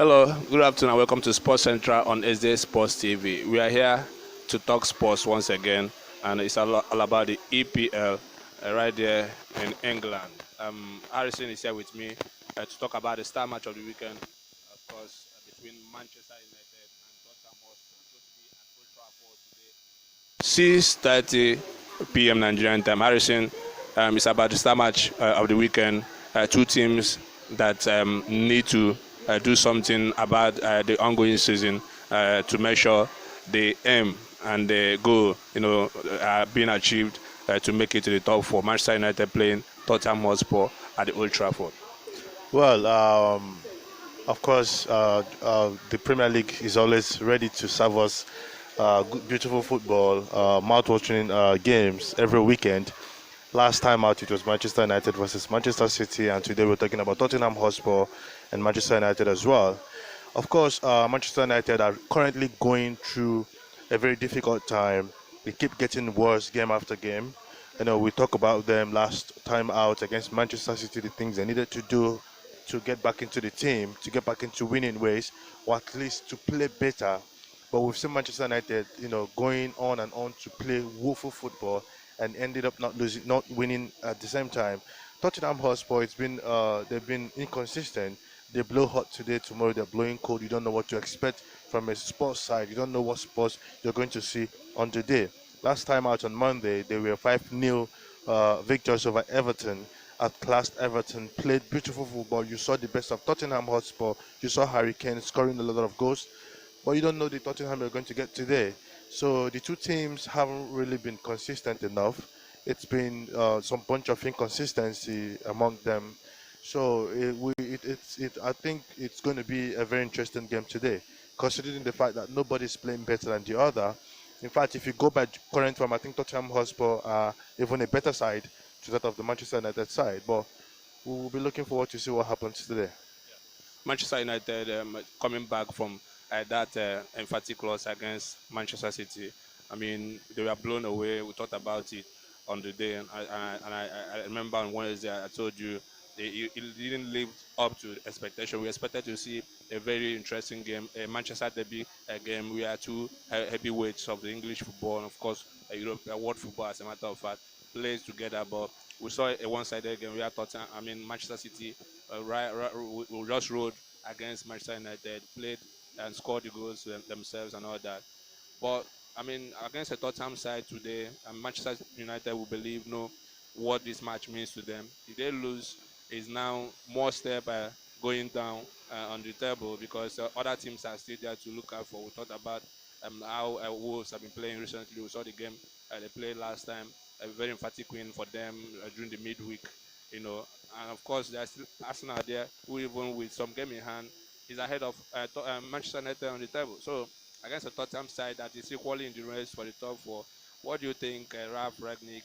Hello, good afternoon, and welcome to Sports Central on EzeSportsTV. We are here to talk sports once again, and it's all about the EPL right there in England. Harrison is here with me to talk about the star match of the weekend, of course, between Manchester United and Tottenham Hotspur. It's going to be at Old Trafford today, 6:30 p.m. Nigerian time. Harrison, it's about the star match of the weekend. Two teams that need to do something about the ongoing season to make sure the aim and the goal, are being achieved to make it to the top four. Manchester United playing Tottenham Hotspur at the Old Trafford. Well, of course, the Premier League is always ready to serve us good, beautiful football, mouth-watering games every weekend. Last time out, it was Manchester United versus Manchester City, and today we're talking about Tottenham Hotspur and Manchester United as well. Of course, Manchester United are currently going through a very difficult time. They keep getting worse game after game. We talked about them last time out against Manchester City, the things they needed to do to get back into the team, to get back into winning ways, or at least to play better. But we've seen Manchester United, going on and on to play woeful football and ended up not winning at the same time. Tottenham Hotspur, they've been inconsistent. They blow hot today, tomorrow they're blowing cold. You don't know what to expect from a sports side. You don't know what sports you're going to see on today. Last time out on Monday, they were 5-0 victors over Everton. At last, Everton played beautiful football. You saw the best of Tottenham Hotspur. You saw Harry Kane scoring a lot of goals, but you don't know the Tottenham you're going to get today. So the two teams haven't really been consistent enough. It's been some bunch of inconsistency among them. So I think it's going to be a very interesting game today, considering the fact that nobody's playing better than the other. In fact, if you go by current form, I think Tottenham Hotspur are even a better side to that of the Manchester United side. But we will be looking forward to see what happens today. Manchester United coming back from that emphatic loss against Manchester City. I mean, they were blown away. We talked about it on the day, and I remember on Wednesday I told you it didn't live up to expectation. We expected to see a very interesting game, a Manchester derby game. We are two heavyweights of the English football, and of course, world football, as a matter of fact, plays together. But we saw a one-sided game. We are Tottenham. I mean, Manchester City we just rode against Manchester United, played and scored the goals themselves and all that. But I mean, against a Tottenham side today, Manchester United will believe know what this match means to them. If they lose, is now more step going down on the table because other teams are still there to look out for. We talked about how Wolves have been playing recently. We saw the game they played last time, a very emphatic win for them during the midweek. And of course there's still Arsenal there, who even with some game in hand is ahead of Manchester United on the table. So against a Tottenham side that is equally in the race for the top four, what do you think Ralph Ragnick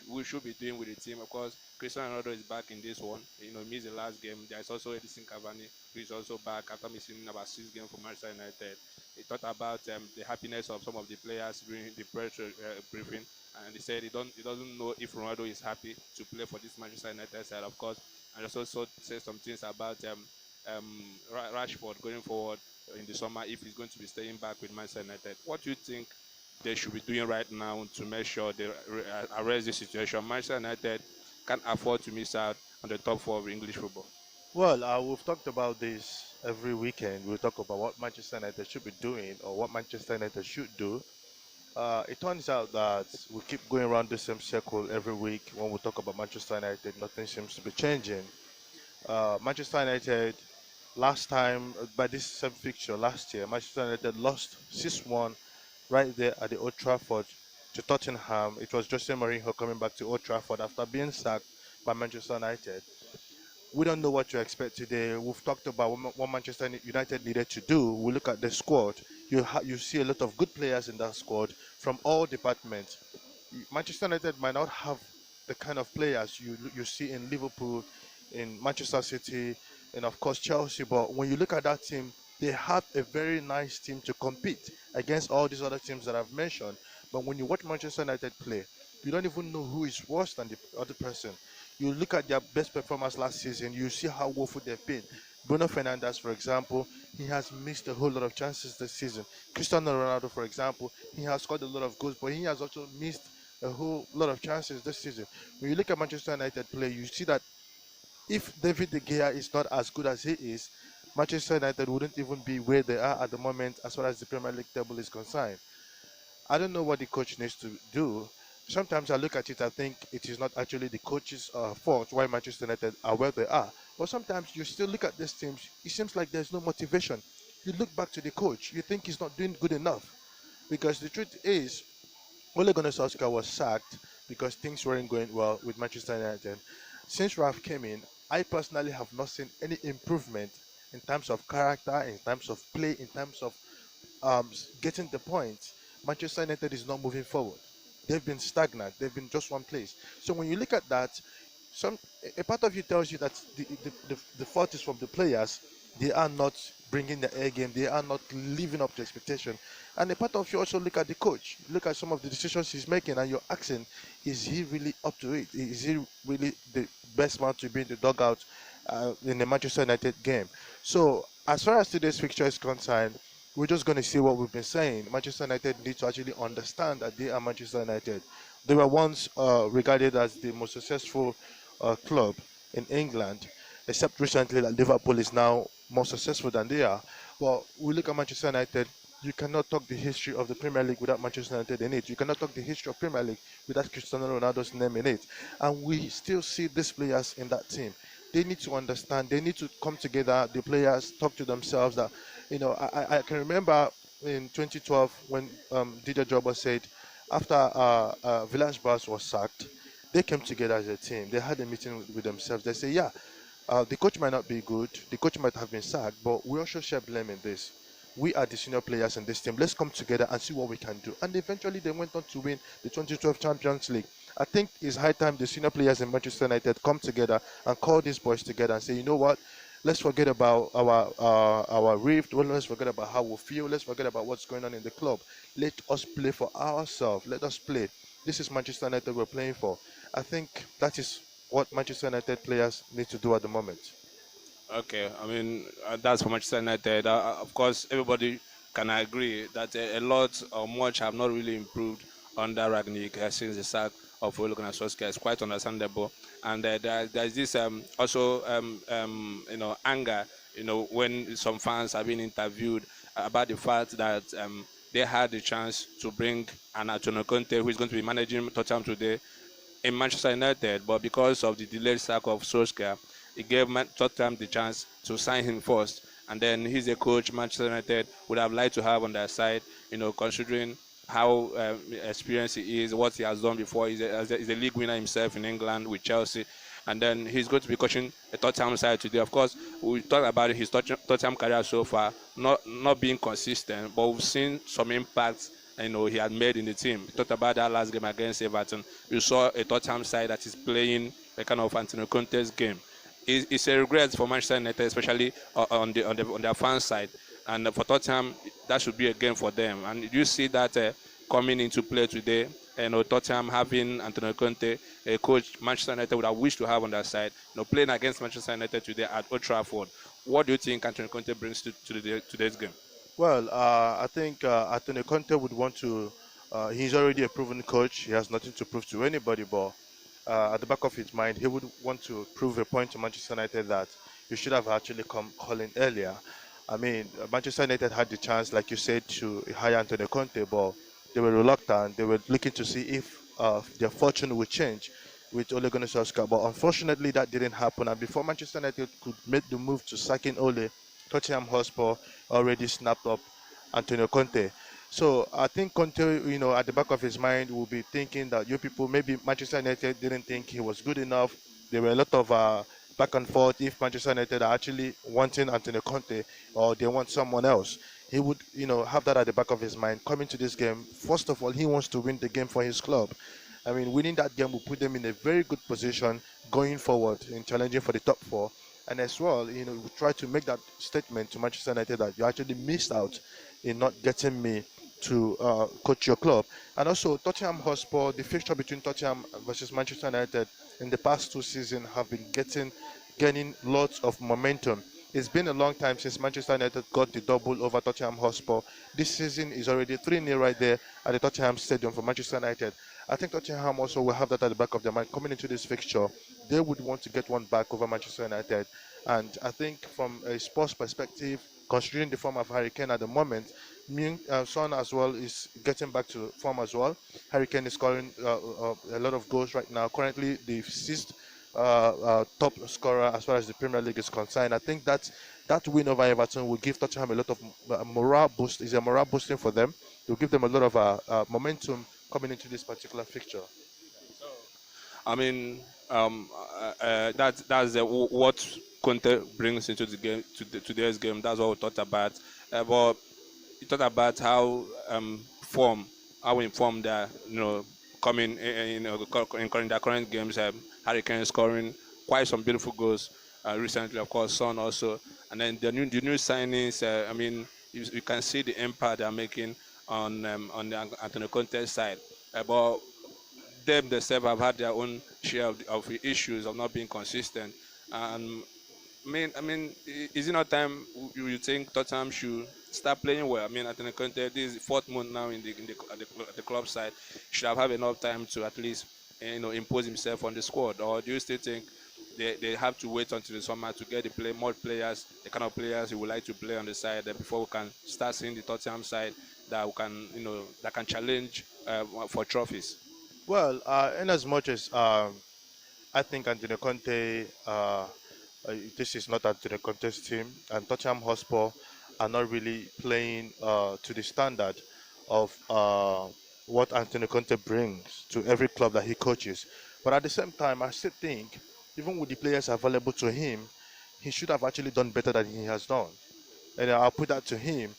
we should be doing with the team? Of course, Cristiano Ronaldo is back in this one. He missed the last game. There's also Edison Cavani, who is also back after missing about 6 games for Manchester United. He talked about the happiness of some of the players during the press briefing, and he said he doesn't know if Ronaldo is happy to play for this Manchester United side, of course. And also said some things about Rashford going forward in the summer if he's going to be staying back with Manchester United. What do you think they should be doing right now to make sure they arrest the situation? Manchester United can't afford to miss out on the top four of English football. Well, we've talked about this every weekend. We'll talk about what Manchester United should be doing or what Manchester United should do. It turns out that we keep going around the same circle every week. When we talk about Manchester United, nothing seems to be changing. Manchester United, last time, by this same fixture last year, Manchester United lost 6-1 right there at the Old Trafford to Tottenham. It was Jose Mourinho coming back to Old Trafford after being sacked by Manchester United. We don't know what to expect today. We've talked about what Manchester United needed to do. We look at the squad. You see a lot of good players in that squad from all departments. Manchester United might not have the kind of players you see in Liverpool, in Manchester City, and of course Chelsea. But when you look at that team, they have a very nice team to compete against all these other teams that I've mentioned. But when you watch Manchester United play, you don't even know who is worse than the other person. You look at their best performance last season, you see how woeful they've been. Bruno Fernandes, for example, he has missed a whole lot of chances this season. Cristiano Ronaldo, for example, he has scored a lot of goals, but he has also missed a whole lot of chances this season. When you look at Manchester United play, you see that if David De Gea is not as good as he is, Manchester United wouldn't even be where they are at the moment as far as the Premier League table is concerned. I don't know what the coach needs to do. Sometimes I look at it, I think it is not actually the coach's fault why Manchester United are where they are. But sometimes you still look at these teams, it seems like there's no motivation. You look back to the coach, you think he's not doing good enough. Because the truth is, Ole Gunnar Solskjaer was sacked because things weren't going well with Manchester United. Since Ralph came in, I personally have not seen any improvement in terms of character, in terms of play, in terms of getting the points. Manchester United is not moving forward. They've been stagnant. They've been just one place. So when you look at that, some a part of you tells you that the fault is from the players. They are not bringing the air game. They are not living up to expectation. And a part of you also look at the coach. Look at some of the decisions he's making, and you're asking, is he really up to it? Is he really the best man to be in the dugout in the Manchester United game? So as far as today's fixture is concerned, we're just going to see what we've been saying. Manchester United need to actually understand that they are Manchester United. They were once regarded as the most successful club in England, except recently that Liverpool is now more successful than they are. Well, we look at Manchester United. You cannot talk the history of the Premier League without Manchester United in it. You cannot talk the history of Premier League without Cristiano Ronaldo's name in it. And we still see these players in that team. They need to understand. They need to come together. The players talk to themselves. That I can remember in 2012 when Didier Drogba said after Villas-Boas was sacked, they came together as a team. They had a meeting with themselves. They say, yeah, the coach might not be good. The coach might have been sacked, but we also share blame in this. We are the senior players in this team. Let's come together and see what we can do. And eventually, they went on to win the 2012 Champions League. I think it's high time the senior players in Manchester United come together and call these boys together and say, you know what? Let's forget about our rift. Well, let's forget about how we feel. Let's forget about what's going on in the club. Let us play for ourselves. Let us play. This is Manchester United we're playing for. I think that is what Manchester United players need to do at the moment. Okay, I mean that's for Manchester United. Of course, everybody can agree that a lot or much have not really improved under Ragnick since the sack of Ole Gunnar Solskjaer. It's quite understandable, and there's this also anger, when some fans have been interviewed about the fact that they had the chance to bring an Antonio Conte who is going to be managing Tottenham today in Manchester United, but because of the delayed sack of Solskjaer, it gave Tottenham the chance to sign him first. And then he's a coach Manchester United would have liked to have on their side, considering how experienced he is, what he has done before. He's a league winner himself in England with Chelsea. And then he's going to be coaching the Tottenham side today. Of course, we talked about his Tottenham career so far, not being consistent, but we've seen some impacts he had made in the team. We talked about that last game against Everton. You saw a Tottenham side that is playing a kind of Antonio Conte's game. It's a regret for Manchester United, especially on their fan side, and for Tottenham, that should be a game for them. And you see that coming into play today. Tottenham having Antonio Conte, a coach Manchester United would have wished to have on their side. Playing against Manchester United today at Old Trafford. What do you think Antonio Conte brings to today's game? Well, I think Antonio Conte would want to. He's already a proven coach. He has nothing to prove to anybody, but at the back of his mind, he would want to prove a point to Manchester United that you should have actually come calling earlier. I mean, Manchester United had the chance, like you said, to hire Antonio Conte, but they were reluctant. They were looking to see if their fortune would change with Ole Gunnar Solskjaer, but unfortunately that didn't happen. And before Manchester United could make the move to sacking Ole, Tottenham Hotspur already snapped up Antonio Conte. So I think Conte, at the back of his mind, will be thinking that you people, maybe Manchester United didn't think he was good enough. There were a lot of back and forth if Manchester United are actually wanting Antonio Conte or they want someone else. He would, have that at the back of his mind. Coming to this game, first of all, he wants to win the game for his club. I mean, winning that game will put them in a very good position going forward in challenging for the top four. And as well, we try to make that statement to Manchester United that you actually missed out in not getting me to coach your club. And also, Tottenham Hotspur, the fixture between Tottenham versus Manchester United in the past two seasons have been gaining lots of momentum. It's been a long time since Manchester United got the double over Tottenham Hotspur. This season is already 3-0 right there at the Tottenham Stadium for Manchester United. I think Tottenham also will have that at the back of their mind coming into this fixture. They would want to get one back over Manchester United. And I think from a sports perspective, considering the form of Harry Kane at the moment, Son as well is getting back to form as well. Harry Kane is scoring a lot of goals right now. Currently, the sixth top scorer as far as the Premier League is concerned. I think that win over Everton will give Tottenham a lot of morale boost. Is a morale boosting for them. It will give them a lot of momentum coming into this particular fixture. I mean, that's what Conte brings into the game today's game. That's what we thought about. But you thought about how form, how informed they are, coming in their current games. Harry Kane scoring quite some beautiful goals recently, of course, Son also, and then the new signings. I mean, you can see the impact they're making on the Antonio Conte side. But them themselves have had their own share of issues of not being consistent. And is it not time you think Tottenham should start playing well? I mean, Antonio Conte, this is the fourth month now at the club side. Should have enough time to at least impose himself on the squad, or do you still think they have to wait until the summer to get more players, the kind of players you would like to play on the side before we can start seeing the Tottenham side that we can that can challenge for trophies? Well, in as much as I think Antonio Conte, this is not Antonio Conte's team, and Tottenham Hotspur are not really playing to the standard of what Antonio Conte brings to every club that he coaches. But at the same time, I still think, even with the players available to him, he should have actually done better than he has done. And I'll put that to him.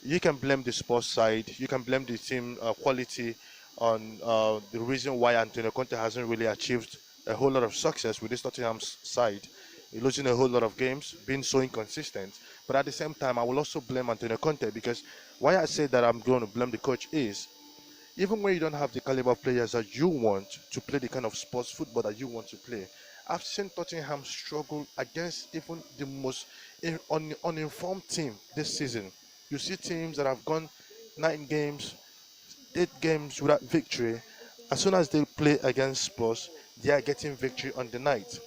You can blame the sports side, you can blame the team quality on the reason why Antonio Conte hasn't really achieved a whole lot of success with this Tottenham side, losing a whole lot of games, being so inconsistent. But at the same time, I will also blame Antonio Conte because why I say that I'm going to blame the coach is even when you don't have the caliber of players that you want to play the kind of sports football that you want to play, I've seen Tottenham struggle against even the most uninformed team this season. You see teams that have gone 9 games, 8 games without victory. As soon as they play against Spurs, they are getting victory on the night.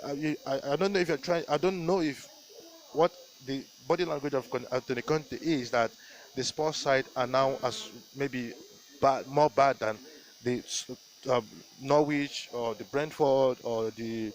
I don't know if you're trying. I don't know if what the body language of Anthony Conte is that the sports side are now as maybe more bad than the uh, Norwich or the Brentford or the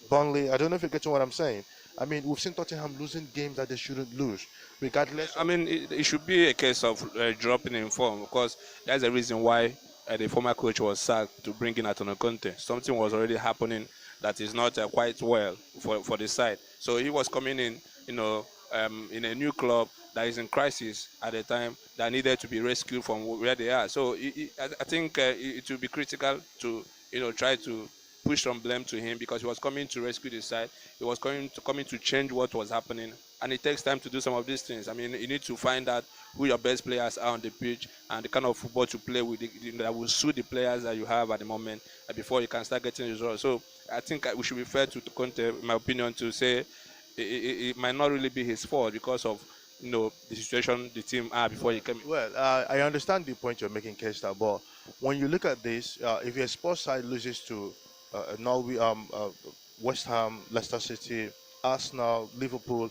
Burnley. I don't know if you're getting what I'm saying. I mean, we've seen Tottenham losing games that they shouldn't lose, regardless I of. mean, it should be a case of dropping in form because that's the reason why the former coach was sacked to bring in Antonio Conte. Something was already happening that is not quite well for the side. So he was coming in, in a new club that is in crisis at the time that needed to be rescued from where they are. So I think it will be critical to, try to push some blame to him because he was coming to rescue the side. He was coming to change what was happening, and it takes time to do some of these things. I mean, you need to find out who your best players are on the pitch and the kind of football to play with that will suit the players that you have at the moment before you can start getting results. So I think we should be fair to Conte, in my opinion, to say it might not really be his fault because of the situation the team are before he came in. Well, I understand the point you're making, Kesta, but when you look at this, if your sports side loses to Norway, West Ham, Leicester City, Arsenal, Liverpool,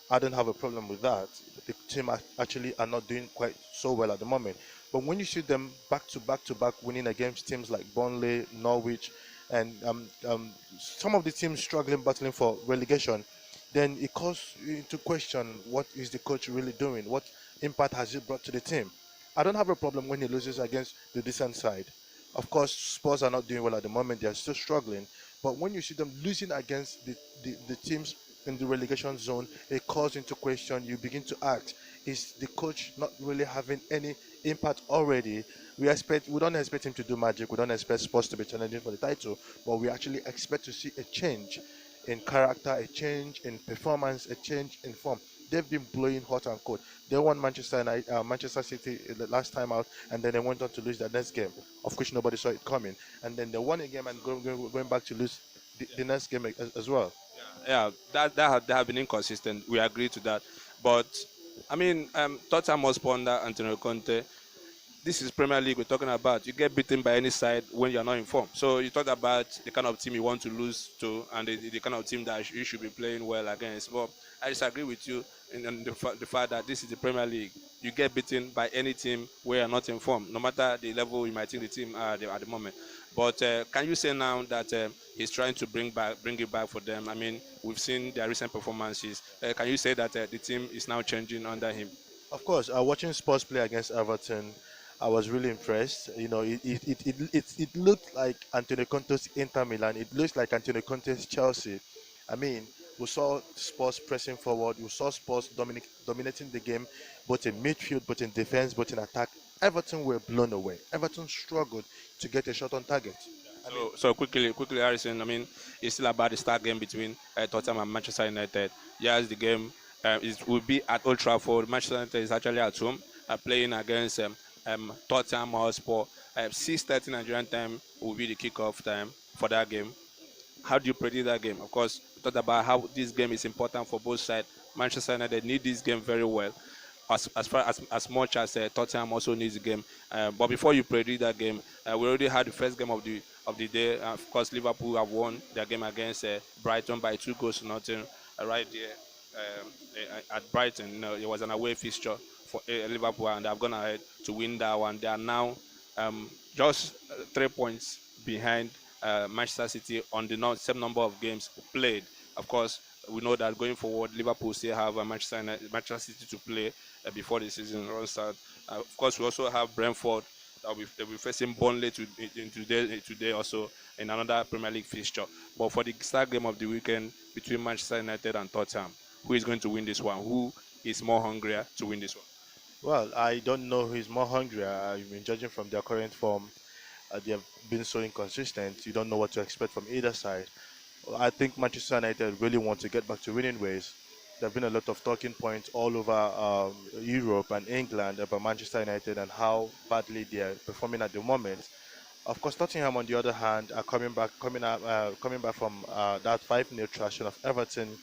I don't have a problem with that. The team actually are not doing quite so well at the moment. But when you see them back to back to back winning against teams like Burnley, Norwich, and some of the teams struggling, battling for relegation, then it calls you into question what is the coach really doing? What impact has he brought to the team? I don't have a problem when he loses against the decent side. Of course, Spurs are not doing well at the moment; they are still struggling. But when you see them losing against the teams in the relegation zone, it calls into question. You begin to ask: is the coach not really having any impact already? We don't expect him to do magic. We don't expect Spurs to be challenging for the title, but we actually expect to see a change in character, a change in performance, a change in form. They've been blowing hot and cold. They won Manchester City the last time out, and then they went on to lose their next game, of which nobody saw it coming. And then they won a game and going back to lose the next game as well. Yeah, that have been inconsistent. We agree to that, but I mean, Tottenham Hotspur under Antonio Conte, this is Premier League we're talking about. You get beaten by any side when you're not informed. So you talk about the kind of team you want to lose to, and the kind of team that you should be playing well against. But I disagree with you in the fact that this is the Premier League. You get beaten by any team where you're not informed, no matter the level you might think the team are at the moment. But can you say now that he's trying to bring it back for them? I mean, we've seen their recent performances. Can you say that the team is now changing under him? Of course, watching Spurs play against Everton, I was really impressed. You know, it looked like Antonio Conte's Inter Milan. It looks like Antonio Conte's Chelsea. I mean, we saw Spurs pressing forward. We saw Spurs dominating the game, both in midfield, both in defense, both in attack. Everton were blown away. Everton struggled to get a shot on target. I mean, So quickly, Harrison. I mean, it's still about the start game between Tottenham and Manchester United. Yes, the game will be at Old Trafford. Manchester United is actually at home, playing against Tottenham Hotspur. 6:30 Nigerian time will be the kickoff time for that game. How do you predict that game? Of course, we talked about how this game is important for both sides. Manchester United need this game very well, as much as Tottenham also needs the game. But before you predict that game, we already had the first game of the day. Of course, Liverpool have won their game against Brighton by 2 goals to nothing. Right there at Brighton, it was an away fixture for Liverpool, and they've gone ahead to win that one. They are now just 3 points behind Manchester City on the same number of games played. Of course, we know that going forward, Liverpool still have Manchester City to play before the season runs out. Of course, we also have Brentford they'll be facing Burnley today also in another Premier League fixture. But for the start game of the weekend between Manchester United and Tottenham, who is going to win this one? Who is more hungrier to win this one? well, I don't know who's more hungry. I mean, judging from their current form, they have been so inconsistent. You don't know what to expect from either side. I think Manchester United really want to get back to winning ways. There have been a lot of talking points all over Europe and England about Manchester United and how badly they are performing at the moment. Of course, Tottenham, on the other hand, are coming back from that 5-0 thrashing of Everton.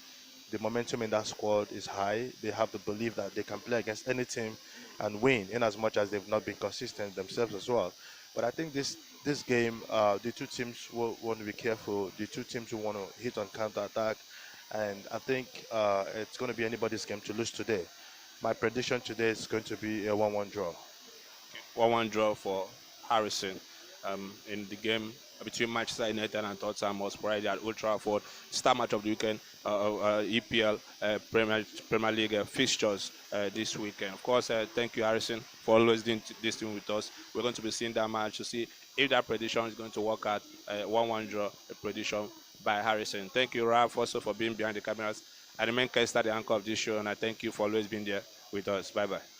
The momentum in that squad is high. They have the belief that they can play against any team and win, in as much as they've not been consistent themselves as well. But I think this game, the two teams will want to be careful. The two teams will want to hit on counter attack, and I think it's going to be anybody's game to lose today. My prediction today is going to be a 1-1 draw. 1-1 draw for Harrison in the game between Manchester United and Tottenham Hotspur at Old Trafford. Star match of the weekend, EPL Premier League fixtures this weekend. Of course, thank you, Harrison, for always doing this thing with us. We're going to be seeing that match to see if that prediction is going to work out. 1-1 draw, a prediction by Harrison. Thank you, Ralph, also for being behind the cameras. I remain Kester, the anchor of this show, and I thank you for always being there with us. Bye bye.